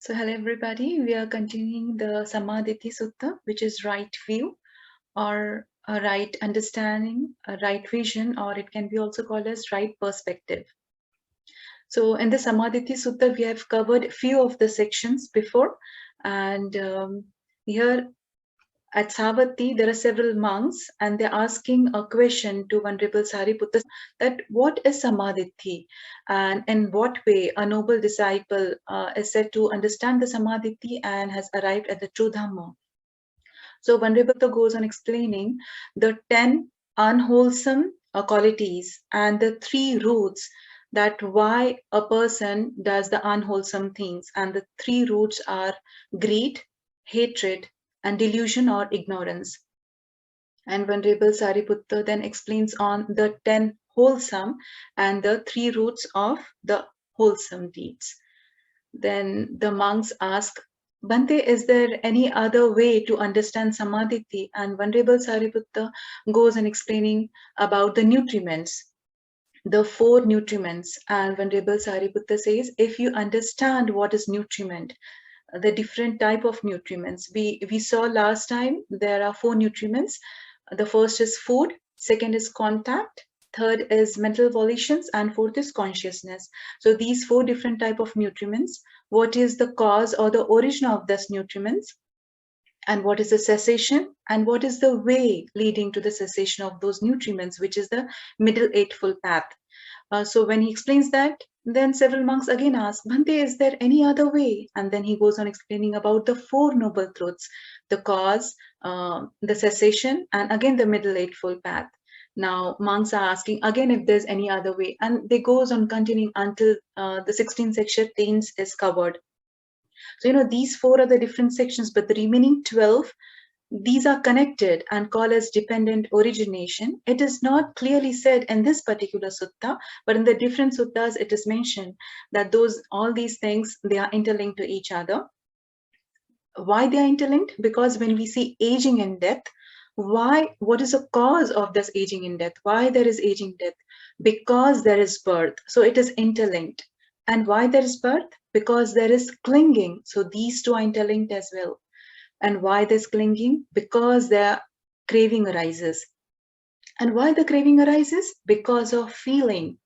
So hello everybody, we are continuing the Sammaditthi Sutta, which is right view or a right understanding, a right vision, or it can be also called as right perspective. So in the Sammaditthi Sutta, we have covered few of the sections before, and here at Savatthi, there are several monks, and they're asking a question to Venerable Sariputta that what is Sammaditthi, and in what way a noble disciple is said to understand the Sammaditthi and has arrived at the true Dhamma. So Venerable goes on explaining the 10 unwholesome qualities and the 3 roots that why a person does the unwholesome things, and the 3 roots are greed, hatred, and delusion or ignorance. And Venerable Sariputta then explains on the 10 wholesome and the 3 roots of the wholesome deeds. Then the monks ask, Bhante, is there any other way to understand Sammaditthi? And Venerable Sariputta goes on explaining about the nutriments, the 4 nutriments. And Venerable Sariputta says, if you understand what is nutriment, the different type of nutriments. We saw last time there are 4 nutriments. The first is food, second is contact, third is mental volitions, and fourth is consciousness. So these 4 different type of nutriments, what is the cause or the origin of these nutriments, and what is the cessation, and what is the way leading to the cessation of those nutriments, which is the middle eightfold path. So when he explains that, then several monks again ask, Bhante, is there any other way? And then he goes on explaining about the 4 noble truths, the cause, the cessation, and again the middle eightfold path. Now monks are asking again if there's any other way, and they goes on continuing until the 16th section is covered. So these 4 are the different sections, but the remaining 12, these are connected and called as dependent origination. It is not clearly said in this particular sutta, but in the different suttas it is mentioned that all these things, they are interlinked to each other. Why they are interlinked? Because when we see aging and death, what is the cause of this aging and death? Why there is aging death? Because there is birth. So it is interlinked. And why there is birth? Because there is clinging. So these 2 are interlinked as well. And why this clinging? Because their craving arises. And why the craving arises? Because of feeling.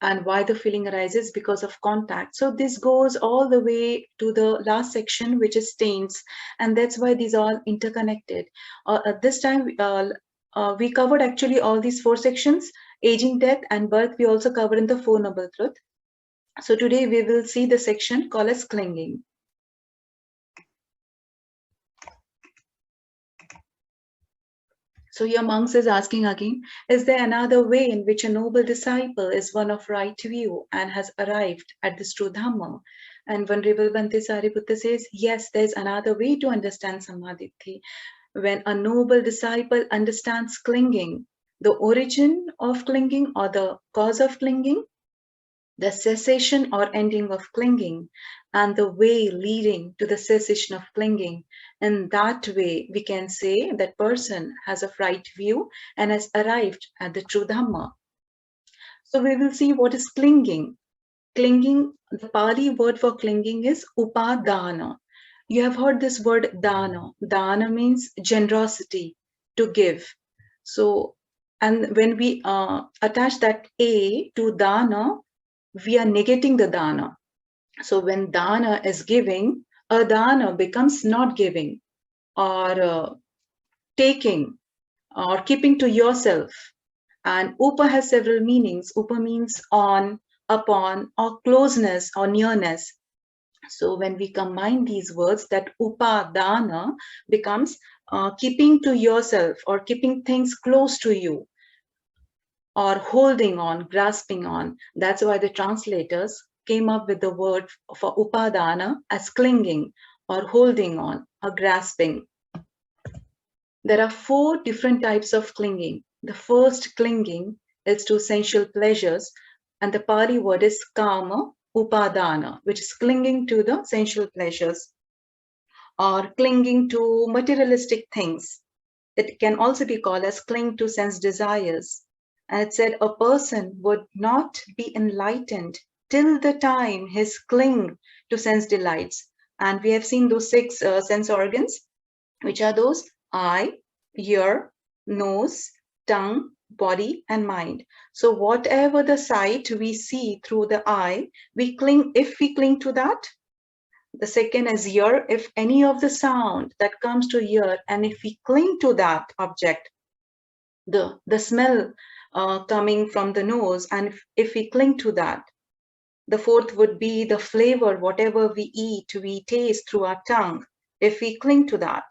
And why the feeling arises? Because of contact. So this goes all the way to the last section, which is stains. And that's why these are all interconnected. At this time, we covered actually all these 4 sections, aging, death, and birth. We also covered in the 4 noble truth. So today we will see the section called as clinging. So your monks is asking again, is there another way in which a noble disciple is one of right view and has arrived at this true Dhamma? And Venerable Bhante Sariputta says, yes, there's another way to understand Sammaditthi. When a noble disciple understands clinging, the origin of clinging or the cause of clinging, the cessation or ending of clinging, and the way leading to the cessation of clinging. In that way, we can say that person has a right view and has arrived at the true Dhamma. So we will see what is clinging. Clinging, the Pali word for clinging is Upadana. You have heard this word dana. Dana means generosity, to give. So, and when we attach that A to dana, we are negating the dana. So when dana is giving, adana becomes not giving or taking or keeping to yourself. And upa has several meanings. Upa means on, upon, or closeness or nearness. So when we combine these words, that upadana becomes keeping to yourself or keeping things close to you, or holding on, grasping on. That's why the translators came up with the word for upadana as clinging or holding on or grasping. There are 4 different types of clinging. The first clinging is to sensual pleasures, and the Pali word is kāmaupādāna, which is clinging to the sensual pleasures or clinging to materialistic things. It can also be called as cling to sense desires. And it said a person would not be enlightened till the time his cling to sense delights. And we have seen those 6 sense organs, which are those: eye, ear, nose, tongue, body, and mind. So whatever the sight we see through the eye, we cling. If we cling to that, the second is ear. If any of the sound that comes to ear, and if we cling to that object, the smell coming from the nose, and if we cling to that, the fourth would be the flavor, whatever we eat, we taste through our tongue, if we cling to that,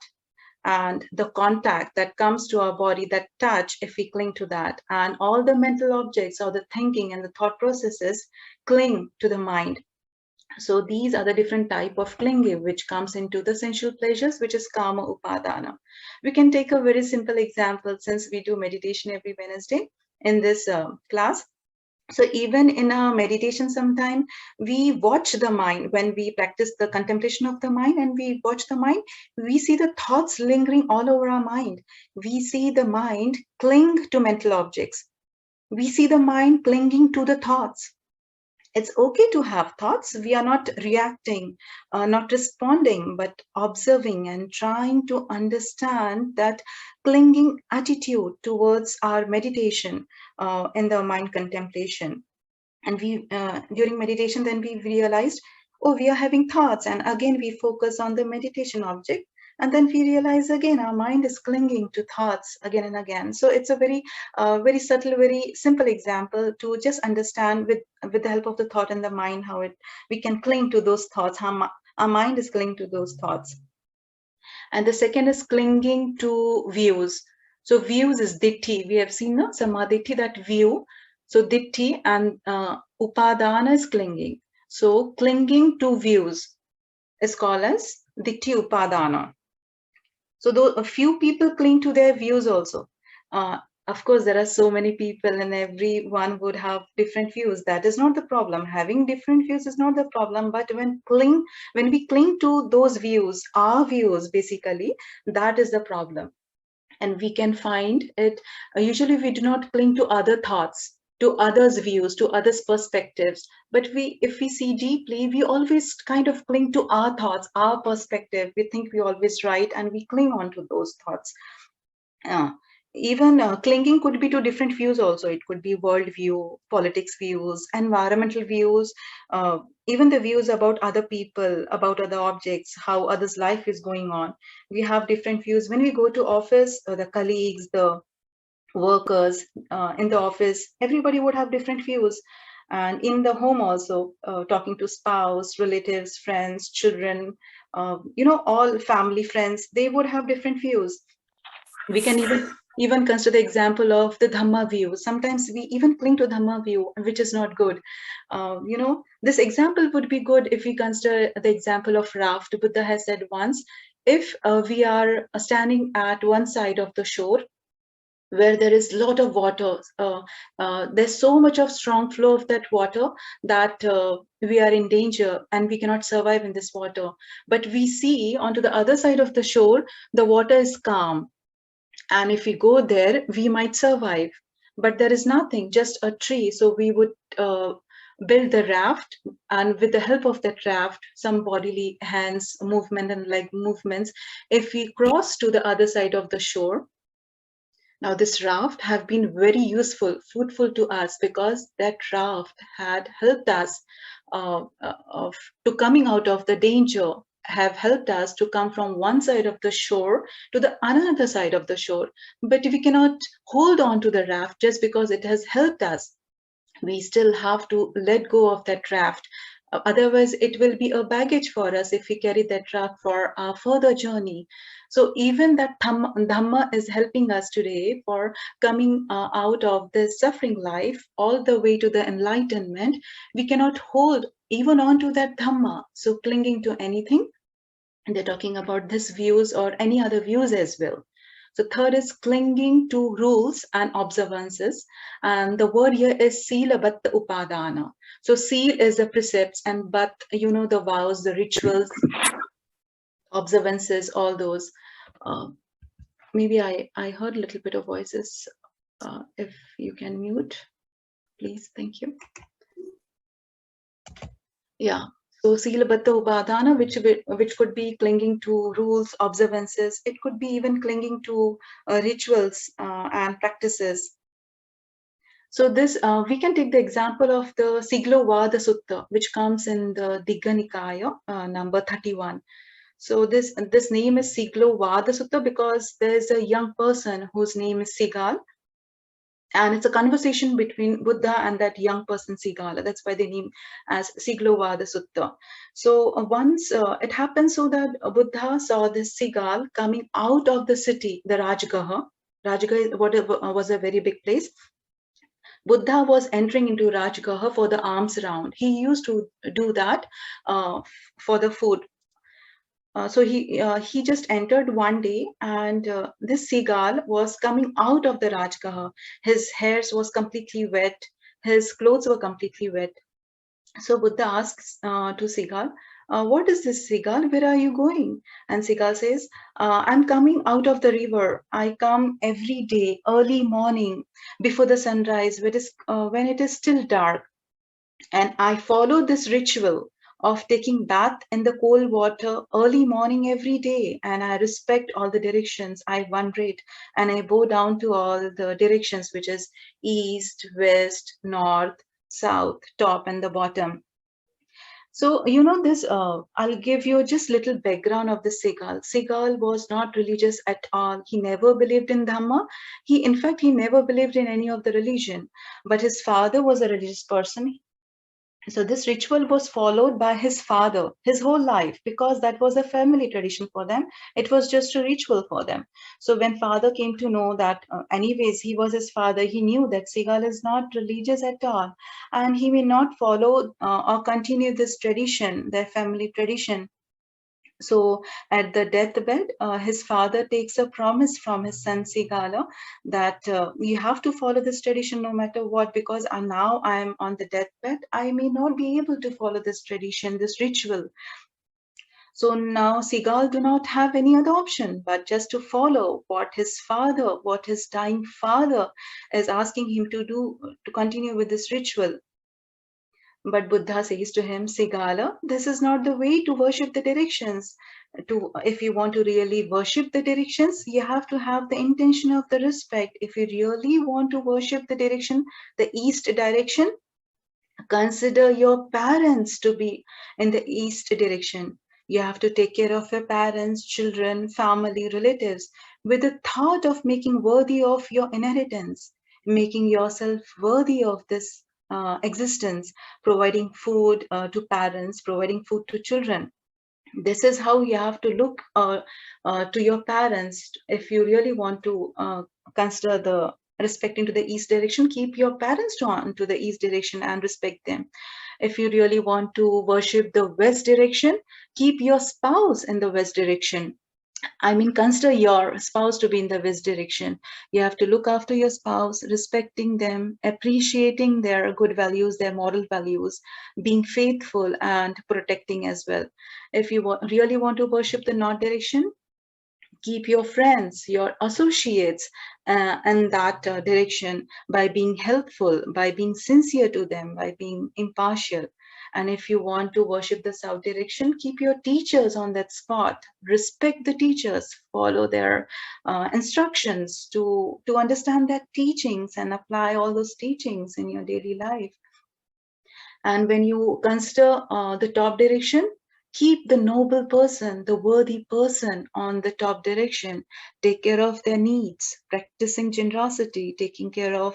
and the contact that comes to our body, that touch, if we cling to that, and all the mental objects or the thinking and the thought processes cling to the mind. So these are the different type of clinging which comes into the sensual pleasures, which is kama upadana. We can take a very simple example, since we do meditation every Wednesday in this class. So even in a meditation, sometime we watch the mind. When we practice the contemplation of the mind and we watch the mind, we see the thoughts lingering all over our mind. We see the mind cling to mental objects. We see the mind clinging to the thoughts. It's okay to have thoughts. We are not reacting, not responding, but observing and trying to understand that clinging attitude towards our meditation in the mind contemplation. And we, during meditation, then we realized, oh, we are having thoughts. And again, we focus on the meditation object. And then we realize again, our mind is clinging to thoughts again and again. So it's a very, very subtle, very simple example to just understand with the help of the thought and the mind, how we can cling to those thoughts, how our mind is clinging to those thoughts. And the second is clinging to views. So views is ditthi. We have seen no? Sammaditthi, that view. So ditthi and Upadana is clinging. So clinging to views is called as dithhi-upādāna. So though a few people cling to their views also. Of course, there are so many people and everyone would have different views. That is not the problem. Having different views is not the problem. But when we cling to those views, our views basically, that is the problem. And we can find it, usually we do not cling to other thoughts, to others' views, to others' perspectives. But if we see deeply, we always kind of cling to our thoughts, our perspective. We think we're always right and we cling on to those thoughts. Even clinging could be to different views also. It could be world view, politics views, environmental views, even the views about other people, about other objects, how others' life is going on. We have different views. When we go to office, the colleagues, the workers in the office, everybody would have different views. And in the home also, talking to spouse, relatives, friends, children, all family friends, they would have different views. We can even consider the example of the Dhamma view. Sometimes we even cling to Dhamma view, which is not good. This example would be good if we consider the example of raft. Buddha has said once, if we are standing at one side of the shore, where there is a lot of water, there's so much of strong flow of that water that we are in danger and we cannot survive in this water. But we see onto the other side of the shore, the water is calm. And if we go there, we might survive. But there is nothing, just a tree. So we would build the raft, and with the help of that raft, some bodily hands movement and leg movements, if we cross to the other side of the shore, now this raft have been very useful, fruitful to us, because that raft had helped us to coming out of the danger, have helped us to come from one side of the shore to the another side of the shore. But we cannot hold on to the raft just because it has helped us. We still have to let go of that raft. Otherwise, it will be a baggage for us if we carry that raft for our further journey. So even that Dhamma is helping us today for coming out of this suffering life all the way to the enlightenment. We cannot hold even on to that Dhamma. So clinging to anything, they're talking about these views or any other views as well. So third is clinging to rules and observances. And the word here is self-attavadupādāna. So seal is the precepts, and but, the vows, the rituals, observances, all those. Maybe I heard a little bit of voices. If you can mute, please. Thank you. Yeah. silabbatupādāna, which could be clinging to rules, observances. It could be even clinging to rituals and practices. So this we can take the example of the Siglovada Sutta, which comes in the Nikaya, number 31. So this name is Siglovada Sutta because there's a young person whose name is Sigal, and it's a conversation between Buddha and that young person Sigala. That's why they name as Siglovada Sutta. So once it happened so that Buddha saw this Sigal coming out of the city, the Rajgaha. Rajgaha was a very big place. Buddha was entering into Rajgaha for the alms round. He used to do that for the food. So he just entered one day, and this seagull was coming out of the Rajgaha. His hairs was completely wet. His clothes were completely wet. So Buddha asks to seagull, what is this, seagull? Where are you going? And seagull says, I'm coming out of the river. I come every day, early morning, before the sunrise, when it is still dark. And I follow this ritual of taking bath in the cold water early morning every day. And I respect all the directions. I venerate and I bow down to all the directions, which is east, west, north, south, top, and the bottom. So, this, I'll give you just little background of the Seagal. Seagal was not religious at all. He never believed in Dhamma. In fact, he never believed in any of the religion. But his father was a religious person. So this ritual was followed by his father his whole life, because that was a family tradition for them. It was just a ritual for them. So when father came to know that anyways he was his father, he knew that Seagal is not religious at all, and he may not follow or continue this tradition, their family tradition. So at the deathbed, his father takes a promise from his son Sigala that you have to follow this tradition no matter what, because now I am on the deathbed. I may not be able to follow this tradition, this ritual. So now Sigal do not have any other option but just to follow what his dying father is asking him to do, to continue with this ritual. But Buddha says to him, Sigala, this is not the way to worship the directions. If you want to really worship the directions, you have to have the intention of the respect. If you really want to worship the direction, the east direction, consider your parents to be in the east direction. You have to take care of your parents, children, family, relatives, with the thought of making worthy of your inheritance, making yourself worthy of this existence, providing food to parents, providing food to children. This is how you have to look to your parents. If you really want to consider the respecting to the east direction, keep your parents to the east direction and respect them. If you really want to worship the west direction, keep your spouse in the west direction. I mean, consider your spouse to be in the west direction. You have to look after your spouse, respecting them, appreciating their good values, their moral values, being faithful and protecting as well. If you really want to worship the north direction, keep your friends, your associates in that direction by being helpful, by being sincere to them, by being impartial. And if you want to worship the south direction, keep your teachers on that spot. Respect the teachers, follow their instructions to understand their teachings and apply all those teachings in your daily life. And when you consider the top direction, keep the noble person, the worthy person on the top direction. Take care of their needs, practicing generosity, taking care of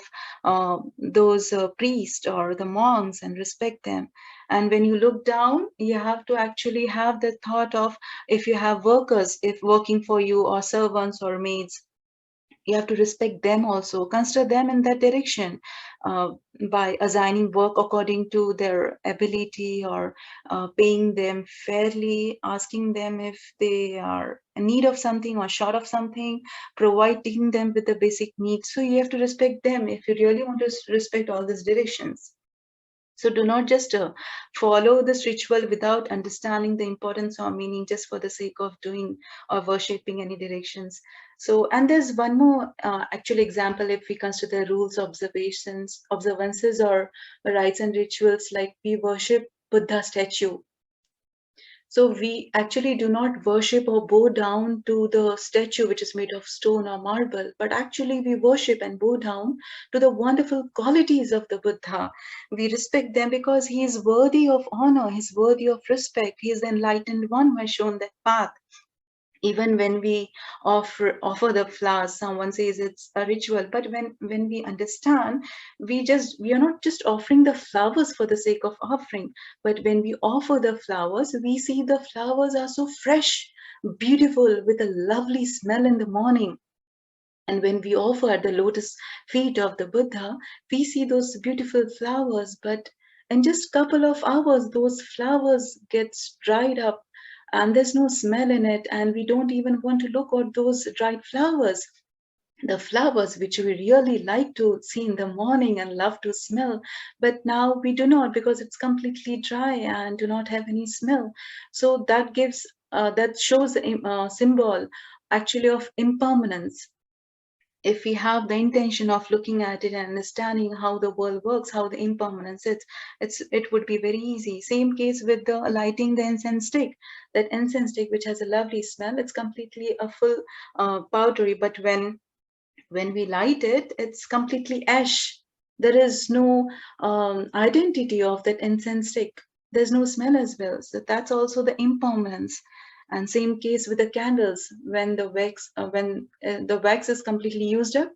those priests or the monks and respect them. And when you look down, you have to actually have the thought of, if you have workers, if working for you, or servants or maids, you have to respect them also, consider them in that direction by assigning work according to their ability, or paying them fairly, asking them if they are in need of something or short of something, providing them with the basic needs. So you have to respect them if you really want to respect all these directions. So do not just follow this ritual without understanding the importance or meaning, just for the sake of doing or worshipping any directions. So, and there's one more actual example. If we consider rules, observances, or rites and rituals, like we worship Buddha statue. So we actually do not worship or bow down to the statue which is made of stone or marble, but actually we worship and bow down to the wonderful qualities of the Buddha. We respect them because he is worthy of honor, he is worthy of respect, he is the enlightened one who has shown that path. Even when we offer the flowers, someone says it's a ritual, but when we understand, we are not just offering the flowers for the sake of offering, but when we offer the flowers, we see the flowers are so fresh, beautiful, with a lovely smell in the morning. And when we offer at the lotus feet of the Buddha, we see those beautiful flowers, but in just couple of hours, those flowers gets dried up and there's no smell in it, and we don't even want to look at those dried flowers. The flowers which we really like to see in the morning and love to smell, but now we do not, because it's completely dry and do not have any smell. So that gives that shows the symbol actually of impermanence. If we have the intention of looking at it and understanding how the world works, how the impermanence is, it would be very easy. Same case with the lighting the incense stick. That incense stick, which has a lovely smell, it's completely a full powdery, but when we light it, it's completely ash. There is no identity of that incense stick. There's no smell as well. So that's also the impermanence. And same case with the candles. When the wax is completely used up,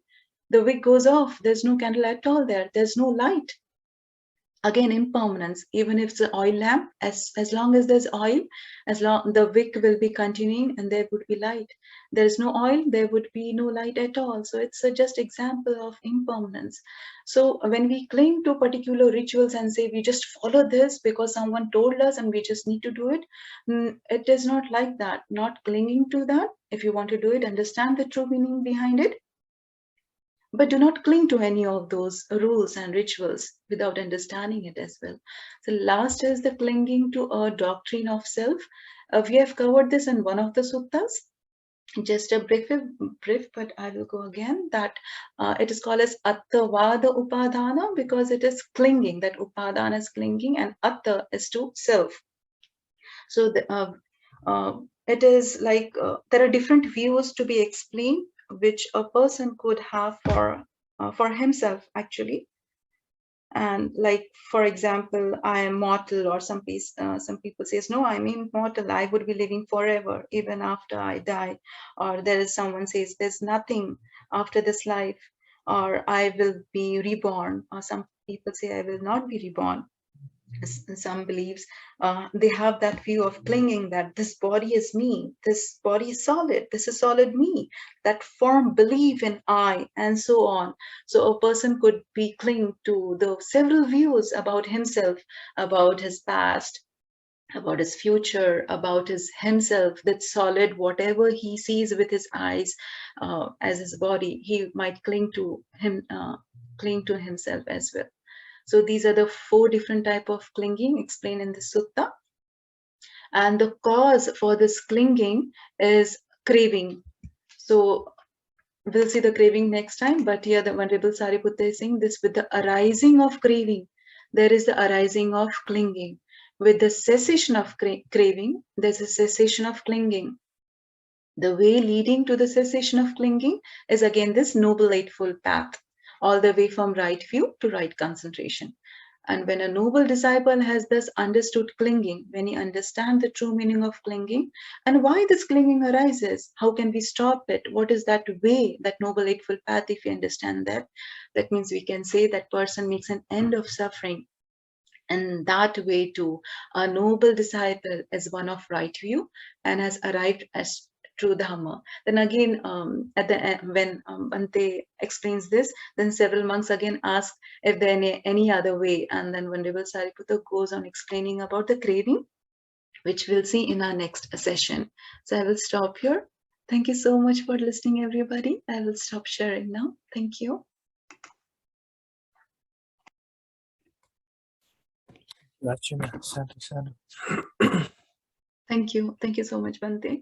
the wick goes off. There's no candle at all there. There's no light. Again, impermanence. Even if it's an oil lamp, as long as there's oil, as long the wick will be continuing and there would be light. There's no oil, there would be no light at all. So it's a just example of impermanence. So when we cling to particular rituals and say we just follow this because someone told us and we just need to do it, it is not like that. Not clinging to that. If you want to do it, understand the true meaning behind it, but do not cling to any of those rules and rituals without understanding it as well. So last is the clinging to a doctrine of self. We have covered this in one of the suttas. Just a brief, but I will go again, that it is called as Upadana because it is clinging, that Upadana is clinging and Atta is to self. So it is like there are different views to be explained which a person could have for himself actually. And like, for example, I am mortal, or some people says, no, I'm immortal, I would be living forever even after I die. Or there is someone says there's nothing after this life, or I will be reborn, or some people say I will not be reborn. Some beliefs, they have that view of clinging, that this body is me, this body is solid, this is solid me, that firm belief in I, and so on. So a person could be cling to the several views about himself, about his past, about his future, about himself, that solid, whatever he sees with his eyes as his body, he might cling to himself as well. So these are the 4 different type of clinging explained in the sutta. And the cause for this clinging is craving. So we'll see the craving next time, but here the Venerable Sariputta is saying this: with the arising of craving, there is the arising of clinging. With the cessation of craving, there's a cessation of clinging. The way leading to the cessation of clinging is again this Noble Eightfold Path, all the way from right view to right concentration. And when a noble disciple has thus understood clinging, when he understands the true meaning of clinging and why this clinging arises, how can we stop it? What is that way, that Noble Eightfold Path? If we understand that, that means we can say that person makes an end of suffering. And that way too, a noble disciple is one of right view and has arrived as true Dhamma. Then again, at the end, when Bhante explains this, then several monks again ask if there any other way. And then Venerable Sariputta goes on explaining about the craving, which we'll see in our next session. So I will stop here. Thank you so much for listening, everybody. I will stop sharing now. Thank you. Thank you. Thank you so much, Bhante.